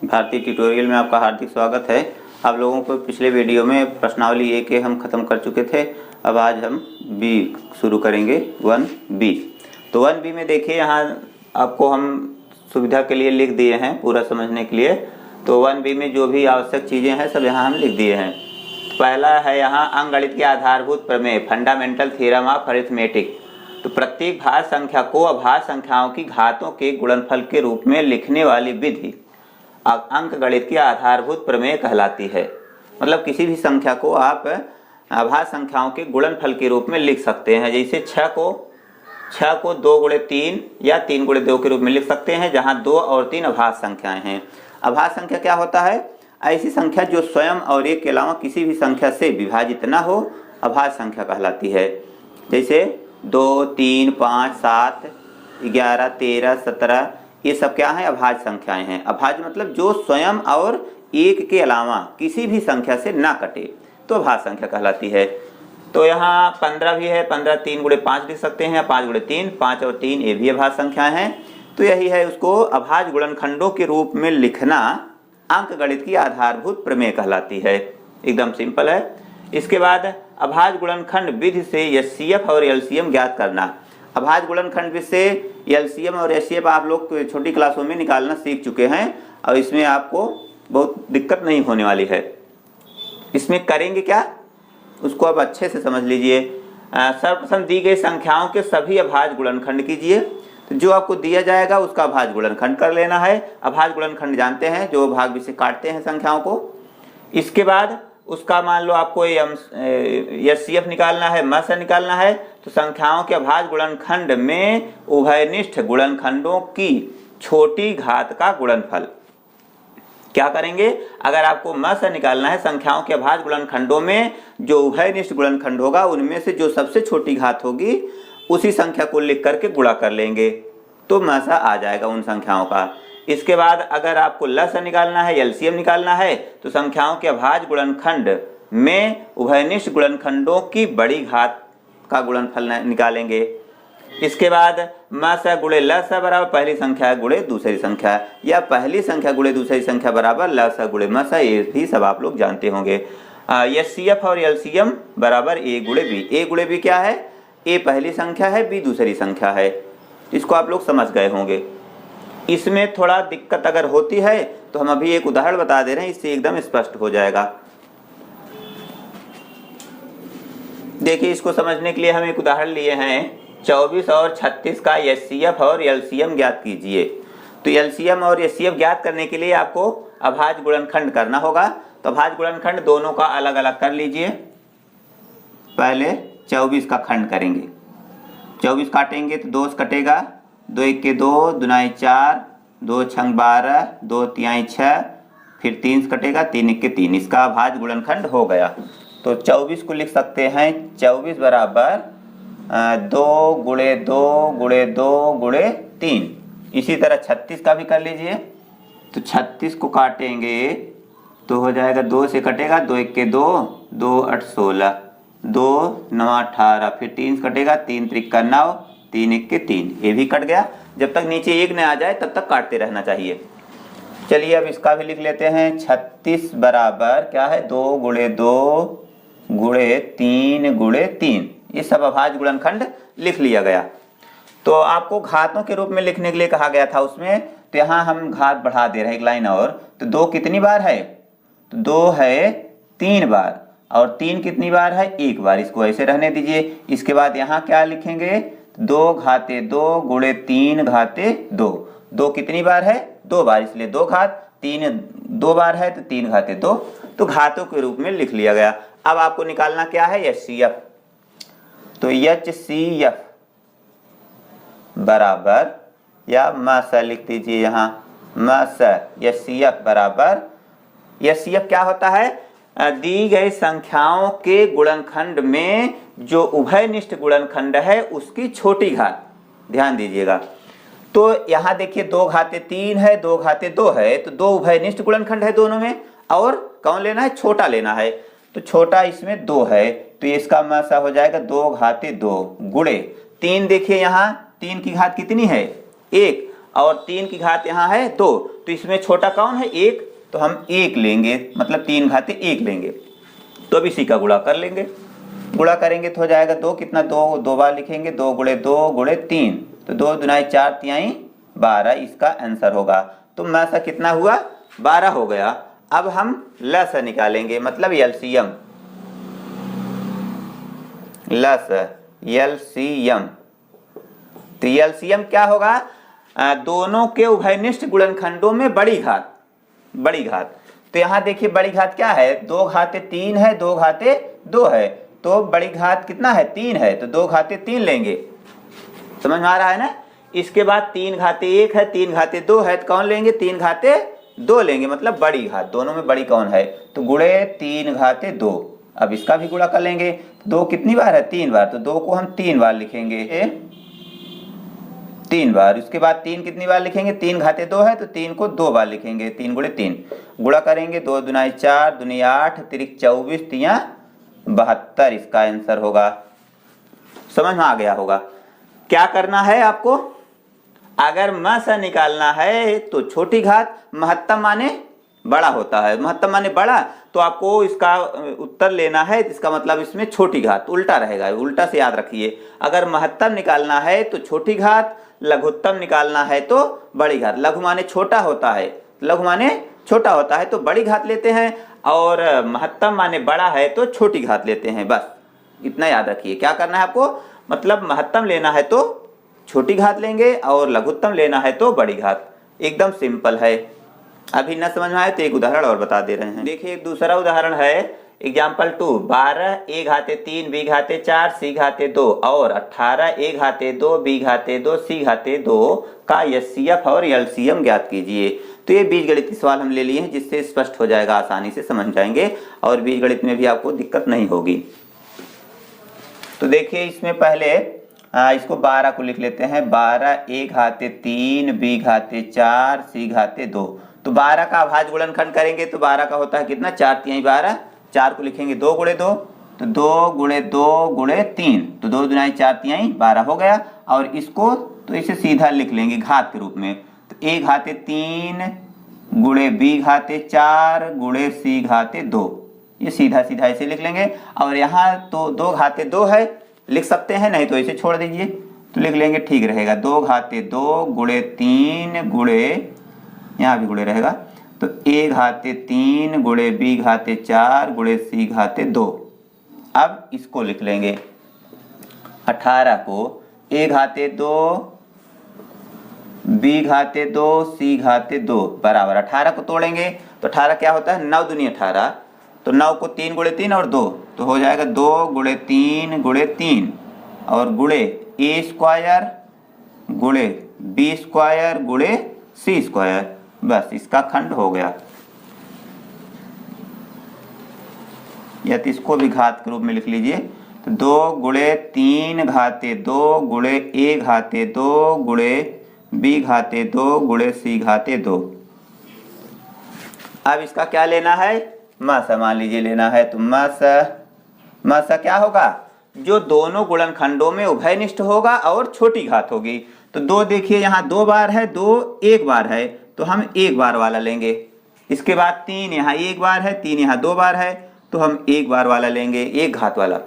भारतीय ट्यूटोरियल में आपका हार्दिक स्वागत है। आप लोगों को पिछले वीडियो में प्रश्नावली ए के हम ख़त्म कर चुके थे। अब आज हम बी शुरू करेंगे 1B। तो 1B में देखिए, यहाँ आपको हम सुविधा के लिए लिख दिए हैं पूरा समझने के लिए। तो 1B में जो भी आवश्यक चीज़ें हैं सब यहाँ हम लिख दिए हैं। तो पहला है यहाँ अंकगणित के आधारभूत प्रमेय, फंडामेंटल थ्योरम ऑफ अरिथमेटिक। तो प्रत्येक भाज्य संख्या को अभाज्य संख्याओं की घातों के गुणनफल के रूप में लिखने वाली विधि अंकगणित की आधारभूत प्रमेय कहलाती है। मतलब किसी भी संख्या को आप अभाज्य संख्याओं के गुणनफल के रूप में लिख सकते हैं। जैसे 6 को 2 गुणे 3 या 3 गुणे 2 के रूप में लिख सकते हैं, जहां 2 और 3 अभाज्य संख्याएं हैं। अभाज्य संख्या क्या होता है? ऐसी संख्या जो स्वयं और एक के अलावा किसी भी संख्या से विभाजित न हो, अभाज्य संख्या कहलाती है। जैसे 2, 3, 5, 7, 11, 13, 17 ये सब क्या है? अभाज्य संख्याएं हैं। अभाज्य मतलब जो स्वयं और एक के अलावा किसी भी संख्या से ना कटे, तो अभाज्य संख्या कहलाती है। तो यहाँ 15 भी है। 15 3 गुणे 5 लिख सकते हैं, 5 गुणे 3, 5 और 3 ये भी अभाज्य संख्याएं हैं। तो यही है, उसको अभाज्य गुणनखंडों के रूप में लिखना अंकगणित की आधारभूत प्रमेय कहलाती है। एकदम सिंपल है। इसके बाद अभाज्य गुणनखंड विधि से एचसीएफ और एलसीएम ज्ञात करना। अभाज्य गुणनखंड विधि से एलसीएम और एचसीएफ आप लोग छोटी क्लासों में निकालना सीख चुके हैं और इसमें आपको बहुत दिक्कत नहीं होने वाली है। इसमें करेंगे क्या, उसको आप अच्छे से समझ लीजिए। सर्वप्रथम दी गई संख्याओं के सभी अभाज्य गुणनखंड कीजिए। तो जो आपको दिया जाएगा उसका अभाज्य गुणनखंड कर लेना है। अभाज्य गुणनखंड जानते हैं, जो भाग से काटते हैं संख्याओं को। इसके बाद उसका मान लो आपको एचसीएफ निकालना है, मस निकालना है। तो संख्याओं के अभाज्य गुणनखंड में उभयनिष्ठ गुणनखंडों की छोटी घात का गुणनफल क्या करेंगे? अगर आपको मस निकालना है, संख्याओं के अभाज्य गुणनखंडों में जो उभयनिष्ठ गुणनखंड होगा उनमें से जो सबसे छोटी घात होगी उसी संख्या को लिख करके गुणा कर लेंगे, तो मसा आ जाएगा उन संख्याओं का। इसके बाद अगर आपको लस निकालना है, एलसीएम निकालना है, तो संख्याओं के अभाज्य गुणनखंड में उभयनिष्ठ गुणनखंडों की बड़ी घात का गुणनफल निकालेंगे। इसके बाद मस गुणे लस बराबर पहली संख्या गुणे दूसरी संख्या, या पहली संख्या गुणे दूसरी संख्या बराबर लस गुणे मस, ये भी सब आप लोग जानते होंगे। एचसीएफ और एलसीएम बराबर ए गुणे बी। ए गुणे बी क्या है? ए पहली संख्या है, बी दूसरी संख्या है। इसको आप लोग समझ गए होंगे। इसमें थोड़ा दिक्कत अगर होती है तो हम अभी एक उदाहरण बता दे रहे हैं, इससे एकदम स्पष्ट हो जाएगा। देखिए, इसको समझने के लिए हम एक उदाहरण लिए हैं। 24 और 36 का एचसीएफ और एलसीएम ज्ञात कीजिए। तो एलसीएम और एचसीएफ ज्ञात करने के लिए आपको अभाज्य गुणनखंड करना होगा। तो अभाज्य गुणनखंड दोनों का अलग अलग कर लीजिए। पहले 24 का खंड करेंगे। 24 काटेंगे तो 2 कटेगा, 2 1 के 2, दुनाई 4, 2 छंग 12, 2 तिहाई 6, फिर 3 कटेगा, 3 1 के 3। इसका अभाज्य गुणनखंड हो गया। तो 24 को लिख सकते हैं 24 बराबर 2 गुणे 2 गुणे 2 गुणे 3। इसी तरह 36 का भी कर लीजिए। तो 36 को काटेंगे तो हो जाएगा, 2 से कटेगा, 2 1 के 2, 2 8 16, 2 9 18, फिर 3 कटेगा, 3 3 9, 3 1 के 3, ये भी कट गया। जब तक नीचे 1 न आ जाए तब तक काटते रहना चाहिए। चलिए अब इसका भी लिख लेते हैं। 36 बराबर क्या है? 2 गुणे 2 गुणे 3 गुणे 3। ये सब अभाज्य गुणनखंड लिख लिया गया। तो आपको घातों के रूप में लिखने के लिए कहा गया था उसमें, तो यहाँ हम घात बढ़ा दे रहे हैं एक लाइन और। तो 2 कितनी बार है? तो 2 है 3 बार, और 3 कितनी बार है? 1 बार। इसको ऐसे रहने दीजिए। इसके बाद यहाँ क्या लिखेंगे? 2 घाते 2 गुणे 3 घाते 2। 2 कितनी बार है? 2 बार, इसलिए 2 घात। 3 2 बार है तो 3 घाते 2। तो घातों के रूप में लिख लिया गया। अब आपको निकालना क्या है? एचसीएफ। तो एचसीएफ बराबर, या मस लिख दीजिए यहाँ, मस एचसीएफ बराबर, एचसीएफ क्या होता है? दी गई संख्याओं के गुणनखंड में जो उभयनिष्ठ गुणनखंड है उसकी छोटी घात। ध्यान दीजिएगा। तो यहाँ देखिए 2 घाते 3 है, 2 घाते 2 है, तो 2 उभयनिष्ठ गुणनखंड है दोनों में। और कौन लेना है? छोटा लेना है। तो छोटा इसमें 2 है, तो इसका मसा हो जाएगा 2 घाते 2 गुणे 3। देखिए यहाँ 3 की घात कितनी है? 1, और 3 की घात यहाँ है 2, तो इसमें छोटा कौन है 1, तो हम 1 लेंगे, मतलब 3 घाते 1 लेंगे। तो अब इसी का गुणा कर लेंगे, गुणा करेंगे तो हो जाएगा 2, कितना 2, 2 बार लिखेंगे, 2 गुणे 2 गुणे 3, तो 2 दुनाई 4 तिहाई 12, इसका आंसर होगा। तो मासा कितना हुआ 12 हो गया। अब हम लस निकालेंगे, मतलब एलसीएम, लस एलसीएम। तो एलसीएम क्या होगा, दोनों के उभयनिष्ठ गुणनखंडों में बड़ी घात, बड़ी घात। तो यहाँ देखिए बड़ी घात क्या है, 2 घाते 3 है, 2 घाते 2 है, तो बड़ी घात कितना है 3 है, तो 2 घाते 3 लेंगे, समझ में आ रहा है ना। इसके बाद 3 घाते 1 है, 3 घाते 2 है, तो कौन लेंगे 3 घाते 2 लेंगे, मतलब बड़ी घात, दोनों में बड़ी कौन है, तो गुणे 3 घाते 2। अब इसका भी गुणा कर लेंगे, 2 कितनी बार है 3 बार, तो 2 को हम 3 बार लिखेंगे, 3 बार। उसके बाद 3 कितनी बार लिखेंगे, 3 घाते 2 है, तो 3 को 2 बार लिखेंगे, 3 गुणे 3, गुणा करेंगे, 2 दुनाई 4 दुनी 8 तिरिक 24 तिया 72, इसका आंसर होगा। समझ में आ गया होगा। क्या करना है आपको, अगर मसा निकालना है तो छोटी घात, महत्तम माने बड़ा होता है, महत्तम माने बड़ा, तो आपको इसका उत्तर लेना है, इसका मतलब इसमें छोटी घात उल्टा रहेगा, उल्टा से याद रखिए। अगर महत्तम निकालना है तो छोटी घात, लघुत्तम निकालना है तो बड़ी घात। लघु माने छोटा होता है, लघु माने छोटा होता है तो बड़ी घात लेते हैं, और महत्तम माने बड़ा है तो छोटी घात लेते हैं। बस इतना याद रखिए। क्या करना है आपको, मतलब महत्तम लेना है तो छोटी घात लेंगे और लघुत्तम लेना है तो बड़ी घात। एकदम सिंपल है। अभी न समझ में आए तो एक उदाहरण और बता दे रहे हैं। देखिए एक दूसरा उदाहरण है, एग्जाम्पल 2, 12 a घाते 3 b घाते 4 c घाते 2 और 18 a घाते 2 b घाते 2 c घाते 2 का एचसीएफ और एलसीएम ज्ञात कीजिए। तो ये बीजगणित के सवाल हम ले लिए हैं, जिससे स्पष्ट हो जाएगा, आसानी से समझ जाएंगे और बीजगणित में भी आपको दिक्कत नहीं होगी। तो देखिए इसमें पहले इसको 12 को लिख लेते हैं, 12 a घाते 3 b घाते 4 c घाते 2। तो 12 का अभाज्य गुणनखंड करेंगे तो 12 का होता है कितना 4 तिहाई 12, 4 को लिखेंगे 2 गुणे 2, तो 2 गुणे 2 गुणे 3, तो 2 दुनाई 4 तिहाई 12 हो गया। और इसको तो इसे सीधा लिख लेंगे घात के रूप में, तो a घाते 3 गुणे b घाते 4 गुणे c घाते 2, ये सीधा सीधा ऐसे लिख लेंगे। और यहाँ तो 2 घाते 2 है, लिख सकते हैं, नहीं तो इसे छोड़ दीजिए, तो लिख लेंगे, ठीक रहेगा। 2 घाते 2 गुणे 3 गुणे, यहाँ भी गुणे रहेगा, तो a घाते 3 गुणे b घाते 4 गुणे c घाते 2। अब इसको लिख लेंगे, 18 को a घाते 2 b घाते 2 c घाते 2 बराबर 18 को तोड़ेंगे तो 18 क्या होता है 9 दूनी 18, तो 9 को 3 गुणे 3 और 2, तो हो जाएगा 2 गुणे 3 गुणे 3 और गुणे a स्क्वायर गुणे b स्क्वायर गुणे c स्क्वायर। बस इसका खंड हो गया, या तो इसको भी घात के रूप में लिख लीजिए, तो 2 गुणे 3 घाते 2 गुणे a घाते 2 गुणे b घाते 2 गुणे c घाते 2। अब इसका क्या लेना है, मासा मान लीजिए लेना है, तो मासा क्या होगा, जो दोनों गुणनखंडों में उभयनिष्ठ होगा और छोटी घात होगी। तो 2 देखिए यहाँ 2 बार है, 2 1 बार है, तो हम 1 बार वाला लेंगे। इसके बाद 3 यहाँ 1 बार है, 3 यहाँ 2 बार है, तो हम 1 बार वाला लेंगे, 1 घात वाला।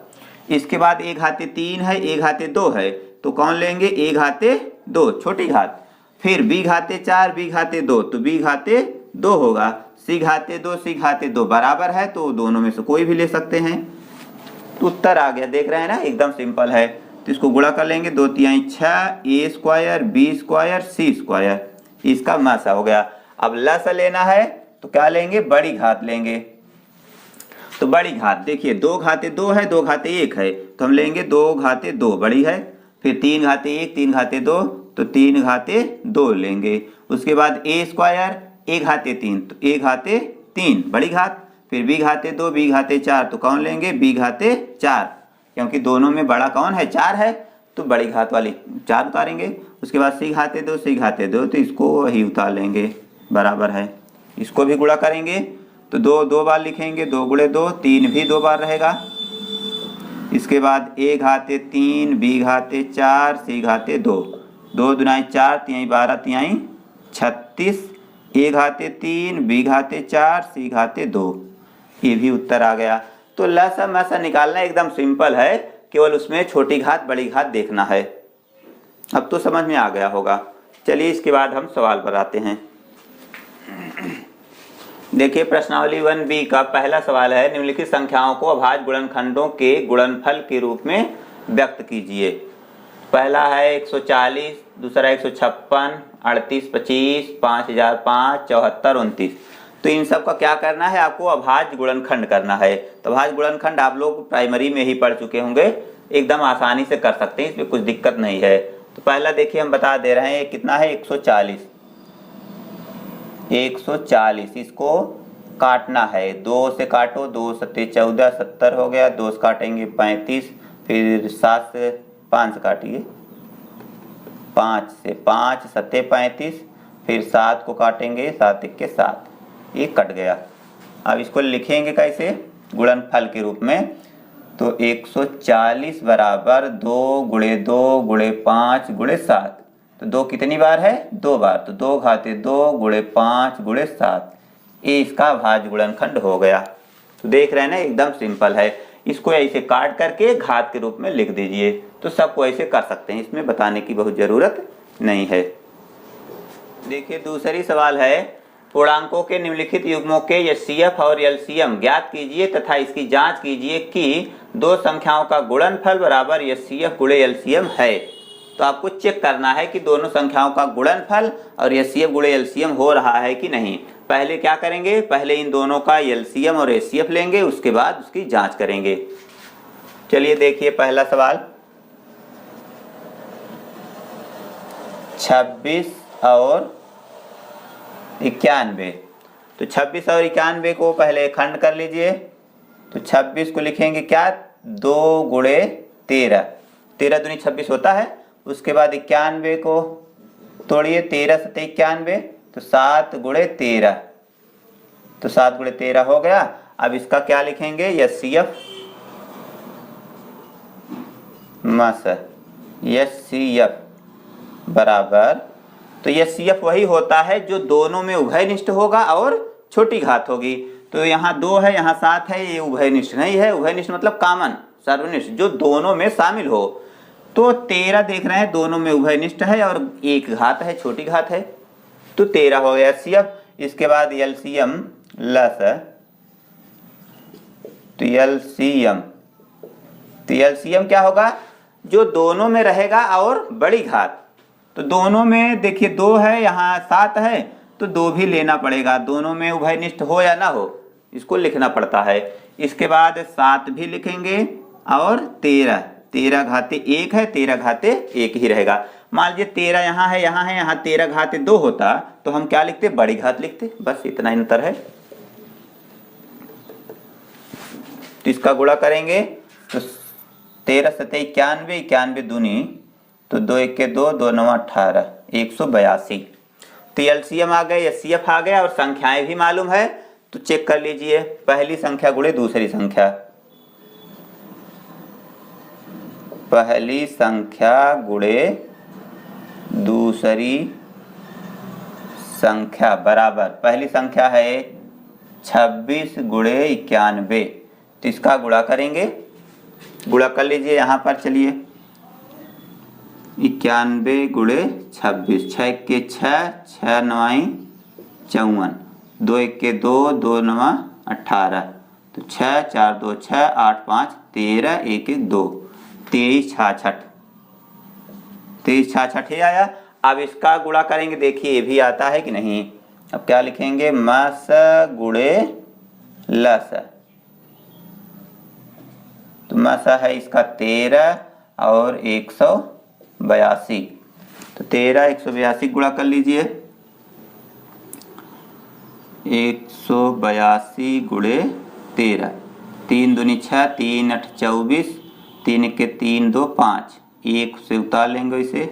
इसके बाद a घाते 3 है, a घाते 2 है, तो कौन लेंगे, a घाते 2 छोटी घात। फिर b घाते 4 b घाते 2, तो b घाते 2 होगा, c घाते 2 c घाते 2 बराबर है, तो दोनों में से कोई भी ले सकते हैं। तो उत्तर आ गया, देख रहे हैं ना, एकदम सिंपल है। तो इसको गुणा कर लेंगे, 2 तिहाई 6 a square b square c square, इसका मासा हो गया। अब लसा लेना है तो क्या लेंगे, बड़ी घात लेंगे। तो बड़ी घात देखिए 2 घाते 2 है, 2 घाते 1 है, तो हम लेंगे 2 घाते 2 बड़ी है। फिर 3 घाते 1 3 घाते 2, तो 3 घाते 2 लेंगे। उसके बाद a स्क्वायर a घाते 3, तो a घाते 3 बड़ी घात। फिर b घाते 2 b घाते 4, तो कौन लेंगे, b घाते 4, क्योंकि दोनों में बड़ा कौन है 4 है, तो बड़ी घात वाली 4 उतारेंगे। उसके बाद c घाते 2 c घाते 2, तो इसको वही उतार लेंगे, बराबर है। इसको भी गुणा करेंगे तो 2 बार लिखेंगे, 2 गुणे 2, 3 भी 2 बार रहेगा। इसके बाद a घाते 3 b घाते 4 c घाते 2, 2 दूनाई 4, 3 12, 3 36, ए घाते 3, बी घाते 4, सी घाते 2। ये भी उत्तर आ गया। तो लसा मसा निकालना एकदम सिंपल है, केवल उसमें छोटी घात बड़ी घात देखना है। अब तो समझ में आ गया होगा। चलिए इसके बाद हम सवाल पर आते हैं। देखिए प्रश्नावली 1B का पहला सवाल है, निम्नलिखित संख्याओं को अभाज्य गुणनखंडों के गुणनफल के रूप में व्यक्त कीजिए। पहला है 140, दूसरा 156, 38, 25, 5005, 74, 29। तो इन सब का क्या करना है, आपको अभाज्य गुणनखंड करना है। तो अभाज्य गुणनखंड आप लोग प्राइमरी में ही पढ़ चुके होंगे, एकदम आसानी से कर सकते हैं, इसमें कुछ दिक्कत नहीं है। तो पहला देखिए हम बता दे रहे हैं, कितना है 140। 140 इसको काटना है, 2 से काटो, 2 सत्ते 14, 70 हो गया, 2 से काटेंगे 35, फिर 7 से 5 से काटिए, 5 से 5 सत्ते 35, फिर 7 को काटेंगे, 7 1 7, ये कट गया। अब इसको लिखेंगे कैसे, गुणनफल के रूप में। तो 140 बराबर 2 गुणे 2 गुणे 5 गुणे 7। तो 2 कितनी बार है, 2 बार, तो 2 घाते 2 गुणे 5 गुणे 7, ये इसका अभाज्य गुणनखंड हो गया। तो देख रहे हैं ना, एकदम सिंपल है। इसको ऐसे काट करके घात के रूप में लिख दीजिए। तो सबको ऐसे कर सकते हैं, इसमें बताने की बहुत जरूरत नहीं है। देखिए दूसरी सवाल है, पूर्णांकों के निम्नलिखित युग्मों के एचसीएफ और एलसीएम ज्ञात कीजिए तथा इसकी जांच कीजिए कि दो संख्याओं का गुणनफल बराबर एचसीएफ गुणे एलसीएम है। तो आपको चेक करना है कि दोनों संख्याओं का गुणनफल और एचसीएफ गुणे एलसीएम हो रहा है कि नहीं। पहले क्या करेंगे, पहले इन दोनों का एलसीएम और एचसीएफ लेंगे, उसके बाद उसकी जांच करेंगे। चलिए देखिए पहला सवाल, 26 और 91। तो 26 और 91 को पहले खंड कर लीजिए। तो 26 को लिखेंगे क्या, 2 गुणे 13, 13 दूनी 26 होता है। उसके बाद 91 को तोड़िए, 13 सत्ते 91, तो 7 गुणे 13, तो 7 गुणे 13 हो गया। अब इसका क्या लिखेंगे, एचसीएफ एचसीएफ बराबर, तो एचसीएफ वही होता है जो दोनों में उभयनिष्ठ होगा और छोटी घात होगी। तो यहाँ 2 है, यहाँ 7 है, ये उभयनिष्ठ नहीं है। उभयनिष्ठ मतलब कॉमन, सर्वनिष्ठ, जो दोनों में शामिल हो। तो 13 देख रहे हैं, दोनों में उभयनिष्ठ है और एक घात है, छोटी घात है, तो 13 हो गया एचसीएफ। इसके बाद एलसीएम लस, तो एलसीएम क्या होगा, जो दोनों में रहेगा और बड़ी घात। तो दोनों में देखिए 2 है, यहाँ 7 है, तो 2 भी लेना पड़ेगा, दोनों में उभयनिष्ठ हो या ना हो, इसको लिखना पड़ता है। इसके बाद 7 भी लिखेंगे और 13, 13 घाते 1 है, 13 घाते 1 ही रहेगा। मान लीजिए 13 यहाँ है, यहाँ है, यहाँ 13 घाते 2 होता, तो हम क्या लिखते, बड़ी घात लिखते, बस इतना अंतर है। तो इसका गुणा करेंगे, तो 13 सत्ते 91, 91 दूनी, तो 2 1 के 2, 2 9 18, 182। तो एलसीएम आ गए, एचसीएफ आ गया और संख्याएं भी मालूम है। तो चेक कर लीजिए, पहली संख्या गुणे दूसरी संख्या, पहली संख्या गुणे दूसरी संख्या बराबर, पहली संख्या है 26 गुणे 91। तो इसका गुणा करेंगे, गुणा कर लीजिए यहाँ पर। चलिए 91 गुणे 26, 6 के 6, 6 9 54, 2 1 के 2, 2 9 18, तो 6 4 2 6, 8 5 13, 1 1 2, 23 66, 23 66 ही आया। अब इसका गुणा करेंगे, देखिए ये भी आता है कि नहीं। अब क्या लिखेंगे, मस गुणे लस, तो मसा है इसका 13 और 182, तो 13 182 गुणा कर लीजिए, 182 गुणे 13, 3 दूनी 6, 3 8 24, 3 के 3 2 5, 1 से उतार लेंगे इसे,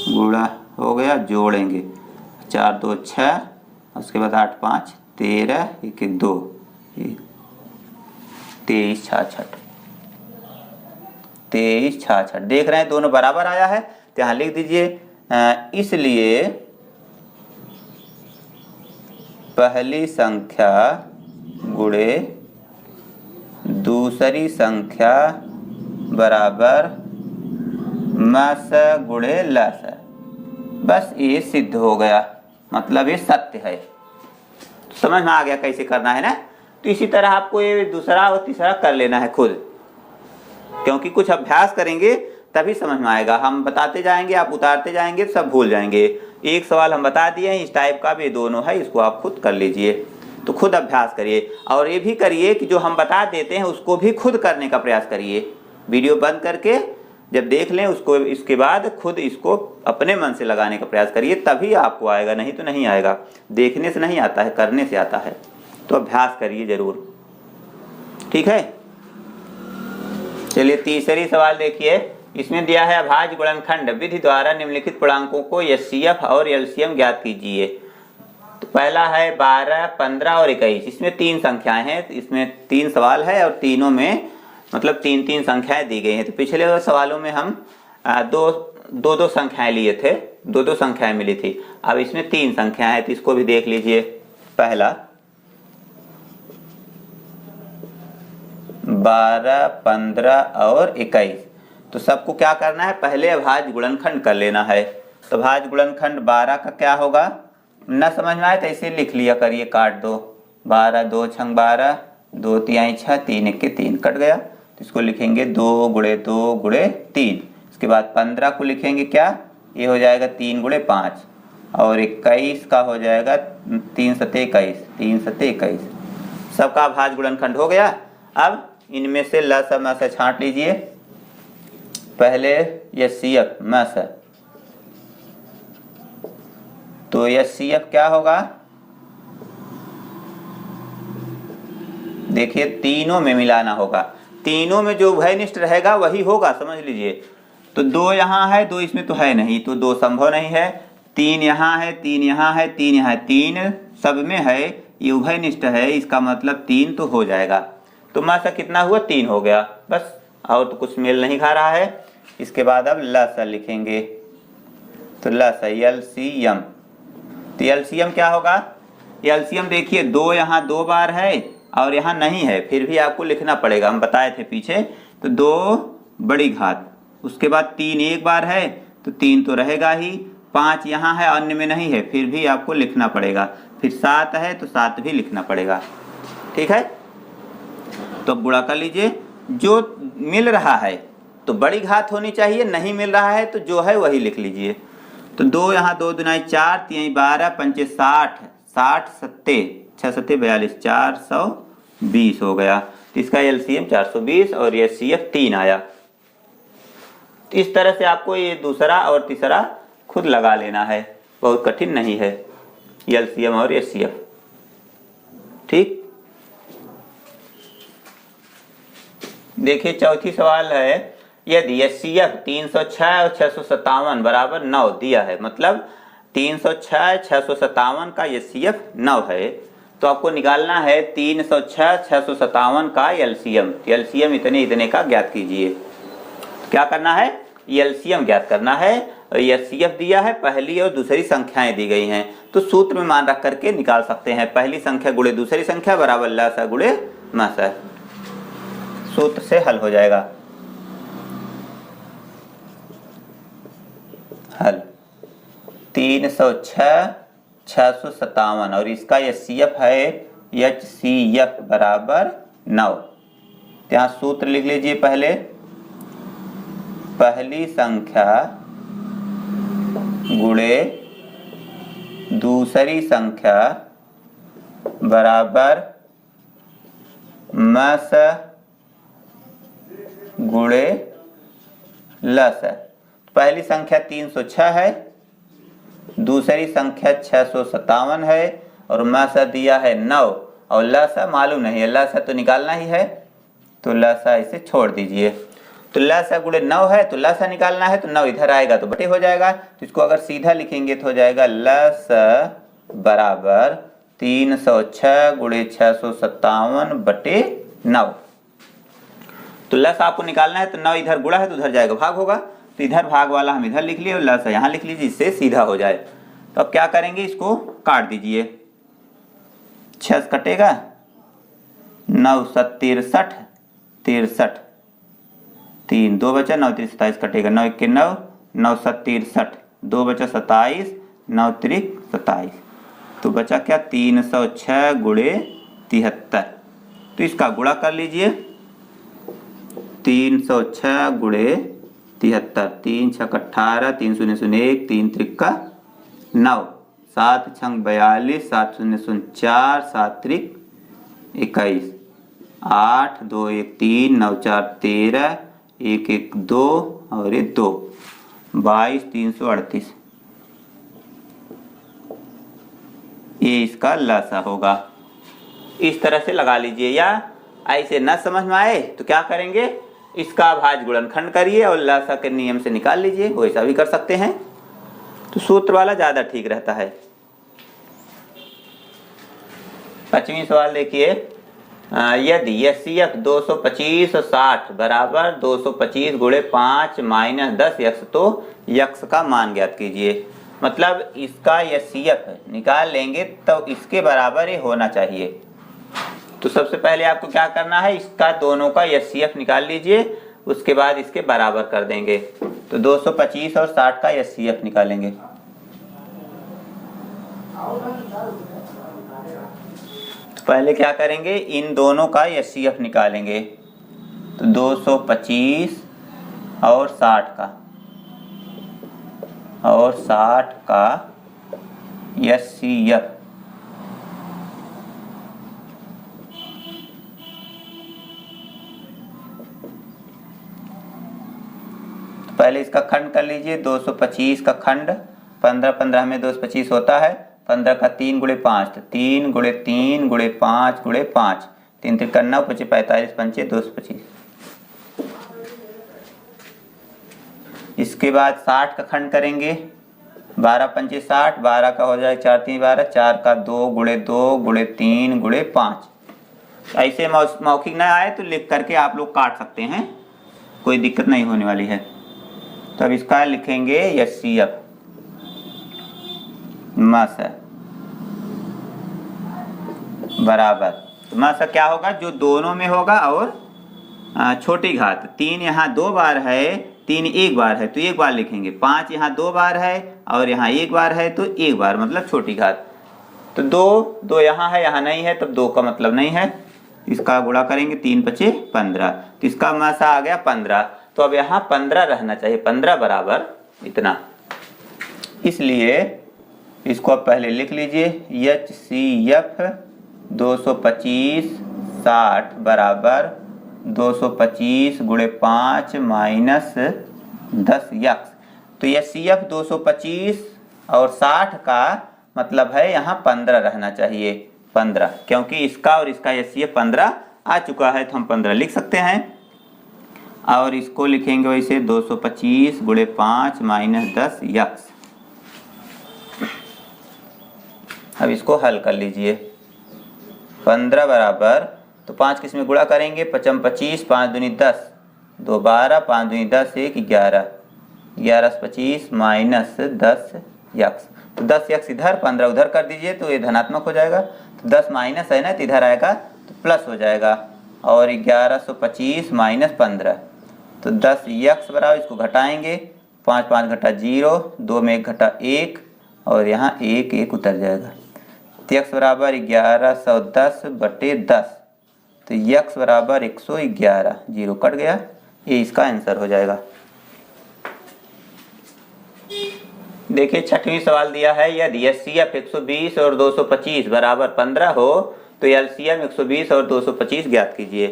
गुणा हो गया, जोड़ेंगे 4 2 6, उसके बाद 8 5 13, 1 1 2, 23 66, 23 66। देख रहे हैं दोनों बराबर आया है। तो यहाँ लिख दीजिए इसलिए पहली संख्या गुणे दूसरी संख्या बराबर मस गुणे लस। बस ये सिद्ध हो गया, मतलब ये सत्य है। समझ में आ गया कैसे करना है ना। तो इसी तरह आपको ये दूसरा और तीसरा कर लेना है खुद, क्योंकि कुछ अभ्यास करेंगे तभी समझ में आएगा। हम बताते जाएंगे, आप उतारते जाएंगे, सब भूल जाएंगे। एक सवाल हम बता दिए हैं, इस टाइप का भी दोनों है, इसको आप खुद कर लीजिए। तो खुद अभ्यास करिए और ये भी करिए कि जो हम बता देते हैं उसको भी खुद करने का प्रयास करिए। वीडियो बंद करके जब देख लें उसको, इसके बाद खुद इसको अपने मन से लगाने का प्रयास करिए, तभी आपको आएगा, नहीं तो नहीं आएगा। देखने से नहीं आता है, करने से आता है। तो अभ्यास करिए जरूर, ठीक है। चलिए तीसरी सवाल देखिए। इसमें दिया है अभाज्य गुणनखंड विधि द्वारा निम्नलिखित पूर्णांकों को एचसीएफ और एलसीएम ज्ञात कीजिए। तो पहला है 12, 15 और 21। इसमें 3 संख्याएं हैं, इसमें 3 सवाल है और तीनों में मतलब 3-3 संख्याएं दी गई हैं। तो पिछले सवालों में हम दो संख्याएं लिए थे, 2 संख्याएं मिली थी। अब इसमें 3 संख्याएं हैं, तो इसको भी देख लीजिए। पहला 12, 15 और 21। तो सबको क्या करना है, पहले अभाज्य गुणनखंड कर लेना है। तो अभाज्य गुणनखंड 12 का क्या होगा, न समझ में आए तो ऐसे लिख लिया करिए, काट दो। 12 2 छंग 12, 2 तिहाई 6, 3 1 3 कट गया। तो इसको लिखेंगे 2 गुणे 2 गुणे 3। इसके बाद 15 को लिखेंगे क्या, ये हो जाएगा 3 गुणे 5। और 21 का हो जाएगा 3 सते 21, 3 सते 21। सबका अभाज्य गुणनखंड हो गया। अब इनमें से ल स म स छांट लीजिए। पहले एचसीएफ म स, तो एचसीएफ क्या होगा, देखिए तीनों में मिलाना होगा। तीनों में जो उभयनिष्ठ रहेगा वही होगा, समझ लीजिए। तो 2 यहाँ है, 2 इसमें तो है नहीं, तो 2 संभव नहीं है। 3 यहाँ है, 3 यहाँ है, 3 यहाँ है, 3 सब में है, ये उभयनिष्ठ है, इसका मतलब 3 तो हो जाएगा। तो मासा कितना हुआ, 3 हो गया बस, और तो कुछ मेल नहीं खा रहा है। इसके बाद अब लसा लिखेंगे। तो लसा एलसीएम, तो एलसीएम क्या होगा, एलसीएम देखिए 2 यहाँ 2 बार है और यहाँ नहीं है, फिर भी आपको लिखना पड़ेगा, हम बताए थे पीछे। तो 2 बड़ी घात, उसके बाद 3 एक बार है, तो 3 तो रहेगा ही। 5 यहाँ है, अन्य में नहीं है, फिर भी आपको लिखना पड़ेगा। फिर 7 है तो 7 भी लिखना पड़ेगा, ठीक है। तो गुणा कर लीजिए, जो मिल रहा है तो बड़ी घात होनी चाहिए, नहीं मिल रहा है तो जो है वही लिख लीजिए। तो 2 यहाँ 2 दुनाई 4, 3 12, 5 60, 60 सत्ते 6 सत्ते 42, 420 हो गया। तो इसका एलसीएम 420 और एचसीएफ 3 आया। तो इस तरह से आपको ये दूसरा और तीसरा खुद लगा लेना है, बहुत कठिन नहीं है, एलसीएम और एचसीएफ, ठीक। देखिए चौथी सवाल है, यदि एचसीएफ 306 और 657 बराबर 9 दिया है, मतलब 306 657 का एचसीएफ 9 है, तो आपको निकालना है 306 657 का एलसीएम। एलसीएम इतने का ज्ञात कीजिए। क्या करना है, एलसीएम ज्ञात करना है। और एचसीएफ दिया है, पहली और दूसरी संख्याएं दी गई हैं, तो सूत्र में मान रख करके निकाल सकते हैं। पहली संख्या गुणे दूसरी संख्या बराबर लसा गुणे मसा, सूत्र से हल हो जाएगा। हल 306 657 और इसका एचसीएफ है एचसीएफ बराबर 9। यहाँ सूत्र लिख लीजिए। पहले पहली संख्या गुणे दूसरी संख्या बराबर मस गुणे लस। पहली संख्या 306 है, दूसरी संख्या 657 है और मसा दिया है 9 और लसा मालूम नहीं है, लसा तो निकालना ही है, तो लसा इसे छोड़ दीजिए। तो लसा गुणे 9 है तो लसा निकालना है, तो 9 इधर आएगा तो बटे हो जाएगा। तो इसको अगर सीधा लिखेंगे तो हो जाएगा लसा बराबर 306 गुणे 657 बटे 9। तो लस आपको निकालना है, तो 9 इधर गुणा है तो उधर जाएगा, भाग होगा। तो इधर भाग वाला हम इधर लिख लिए और लसा यहाँ लिख लीजिए, इससे सीधा हो जाए। तो अब क्या करेंगे, इसको काट दीजिए। 6 कटेगा, 9 7 63, 63 3 2 बचा, 9 3 27 कटेगा, 9 1 9, 9 7 63, 2 बचा 27, 9 3 27, तो बचा क्या 306 गुणे 73। तो इसका गुणा कर लीजिए, 306 गुणे 73, 3 6 18, 3 0 0 1, 3 3 9, 7 6 42, 7 0 0 4, 7 3 21, 8 2 1 3, 9 4 13, 1 1 2 और ये 2, 22 338। ये इसका लसा होगा। इस तरह से लगा लीजिए, या ऐसे न समझ में आए तो क्या करेंगे, इसका भाज्य गुणनखंड करिए और लसा के नियम से निकाल लीजिए, वैसा भी कर सकते हैं। तो सूत्र वाला ज्यादा ठीक रहता है। 5वां सवाल देखिए, यदि HCF 225 और 60 बराबर 225 गुणे 5 माइनस 10 यक्स, तो यक्स का मान ज्ञात कीजिए। मतलब इसका HCF निकाल लेंगे तो इसके बराबर ही होना चाहिए। तो सबसे पहले आपको क्या करना है, इसका दोनों का HCF निकाल लीजिए, उसके बाद इसके बराबर कर देंगे। तो 225 और 60 का HCF निकालेंगे। तो पहले क्या करेंगे, इन दोनों का HCF निकालेंगे। तो 225 और 60 का HCF पहले इसका खंड कर लीजिए। 225 का खंड 15 15 में 225 होता है, 15 का 3 गुणे 5, तो 3 गुणे 3 गुणे 5 गुणे 5, 3 3 9 25 45 पंचे 225। इसके बाद 60 का खंड करेंगे, 12 पंचे 60, 12 का हो जाए 4 3 12, 4 का 2 गुणे 2 गुणे 3 गुणे 5। ऐसे मौखिक ना आए तो लिख करके आप लोग काट सकते हैं, कोई दिक्कत नहीं होने वाली है। तो अब इसका लिखेंगे HCF मास बराबर, तो मास क्या होगा, जो दोनों में होगा और छोटी घात। 3 यहाँ 2 बार है, 3 1 बार है तो 1 बार लिखेंगे, 5 यहाँ 2 बार है और यहाँ 1 बार है तो 1 बार, मतलब छोटी घात। तो 2 यहाँ है, यहाँ नहीं है, तब 2 का मतलब नहीं है। इसका गुणा करेंगे, 3 5 15, तो इसका मासा आ गया 15। तो अब यहाँ 15 रहना चाहिए, 15 बराबर इतना। इसलिए इसको आप पहले लिख लीजिए, HCF 225 60 बराबर 225 गुणे 5 माइनस 10 यक्स। तो HCF 225 और 60 का मतलब है यहाँ 15 रहना चाहिए, 15, क्योंकि इसका और इसका HCF 15 आ चुका है, तो हम 15 लिख सकते हैं। और इसको लिखेंगे वैसे 225 गुणे 5 माइनस 10 यक्स। अब इसको हल कर लीजिए। 15 बराबर, तो 5 किस में गुणा करेंगे, 5 25, 5 दूनी 10, 2 12, 5 दूनी 10, 1 11, 11 25 माइनस 10 यक्स। तो 10 यक्स इधर, 15 उधर कर दीजिए तो ये धनात्मक हो जाएगा। तो 10 माइनस है ना, तो इधर आएगा तो प्लस हो जाएगा। और 1125 माइनस 15, तो 10 यक्स बराबर, इसको घटाएंगे, 5 5 घटा 0, 2 में 1 घटा 1 और यहाँ 1 1 उतर जाएगा। तो यक्स बराबर 1110 बटे 10, तो यक्स बराबर 111, 0 कट गया, ये इसका आंसर हो जाएगा। देखिए 6वां सवाल दिया है, यदि HCF 120 और 225 बराबर 15 हो तो LCM 120 और 225 ज्ञात कीजिए।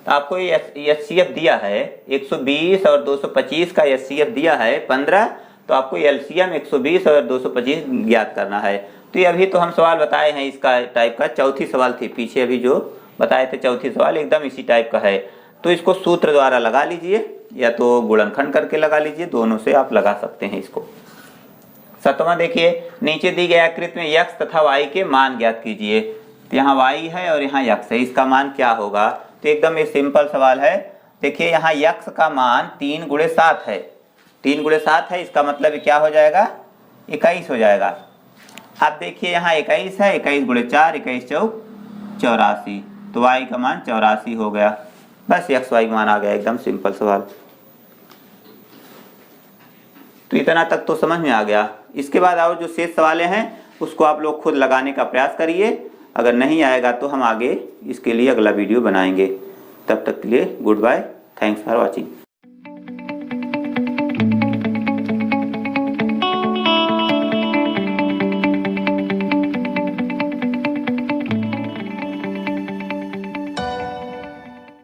तो आपको ये HCF दिया है 120 और 225 का HCF दिया है 15, तो आपको LCM 120 और 225 ज्ञात करना है। तो ये अभी तो हम सवाल बताए हैं इसका टाइप का, चौथी सवाल थी पीछे अभी जो बताए थे, चौथी सवाल एकदम इसी टाइप का है। तो इसको सूत्र द्वारा लगा लीजिए, या तो गुणनखंड करके लगा लीजिए, दोनों से आप लगा सकते हैं इसको। 7वां देखिए, नीचे दी गई आकृति में x तथा y के मान ज्ञात कीजिए। तो यहाँ y है और यहाँ x है, इसका मान क्या होगा। तो एकदम एक सिंपल सवाल है। देखिए यहाँ x का मान 3 गुणे 7 है, 3 गुणे 7 है, इसका मतलब क्या हो जाएगा 21 हो जाएगा। अब देखिए यहाँ 21 है, 21 गुणे 4, 21 चौक 84, तो y का मान 84 हो गया। बस x y मान आ गया, एकदम सिंपल सवाल। तो इतना तक तो समझ में आ गया। इसके बाद और जो शेष सवालें हैं उसको आप लोग खुद लगाने का प्रयास करिए। अगर नहीं आएगा तो हम आगे इसके लिए अगला वीडियो बनाएंगे। तब तक के लिए goodbye, thanks for watching.